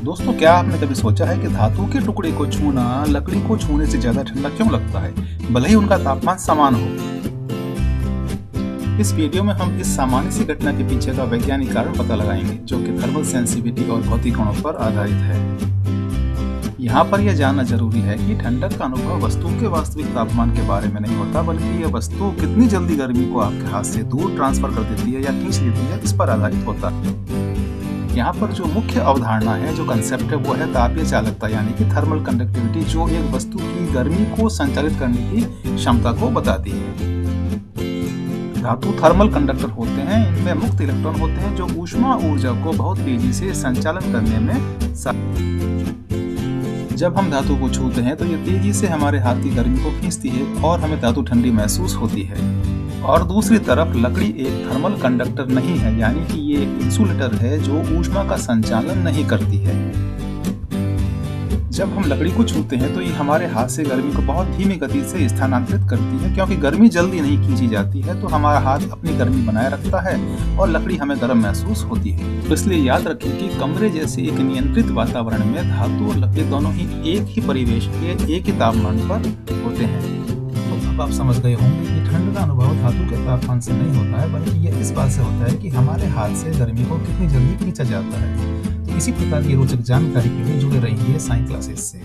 दोस्तों, क्या आपने कभी सोचा है कि धातु के टुकड़े को छूना लकड़ी को छूने से ज्यादा ठंडा क्यों लगता है, भले ही उनका तापमान समान हो? इस वीडियो में हम इस सामान्य सी घटना के पीछे का वैज्ञानिक कारण पता लगाएंगे, जो कि थर्मल सेंसिटिविटी और भौतिक गुणों पर आधारित है। यहाँ पर यह जानना जरूरी है कि ठंडक का अनुभव वस्तु के वास्तविक तापमान के बारे में नहीं होता, बल्कि यह वस्तु कितनी जल्दी गर्मी को आपके हाथ से दूर ट्रांसफर कर देती है या खींच लेती है, इस पर आधारित होता है। यहाँ पर जो मुख्य अवधारणा है, जो कंसेप्ट है, वो है तापीय चालकता यानी कि थर्मल कंडक्टिविटी, जो एक वस्तु की गर्मी को संचालित करने की क्षमता को बताती है। धातु थर्मल कंडक्टर होते हैं। इनमें मुक्त इलेक्ट्रॉन होते हैं जो ऊष्मा ऊर्जा को बहुत तेजी से संचालन करने में जब हम धातु को छूते हैं तो ये तेजी से हमारे हाथ की गर्मी को खींचती है और हमें धातु ठंडी महसूस होती है। और दूसरी तरफ लकड़ी एक थर्मल कंडक्टर नहीं है, यानी कि ये एक इंसुलेटर है जो ऊष्मा का संचालन नहीं करती है। जब हम लकड़ी को छूते हैं तो ये हमारे हाथ से गर्मी को बहुत धीमी गति से स्थानांतरित करती है, क्योंकि गर्मी जल्दी नहीं खींची जाती है, तो हमारा हाथ अपनी गर्मी बनाए रखता है और लकड़ी हमें गर्म महसूस होती है। तो इसलिए याद रखें कि कमरे जैसे एक नियंत्रित वातावरण में धातु और लकड़ी दोनों ही एक ही परिवेश के एक ही तापमान पर होते हैं। तो अब आप समझ गए होंगे कि ठंड का अनुभव धातु के तापमान से नहीं होता है, बल्कि यह इस बात से होता है कि हमारे हाथ से गर्मी को कितनी जल्दी खींचा जाता है। इसी प्रकार की रोचक जानकारी के लिए जुड़े रहिए साइंस क्लासेस से।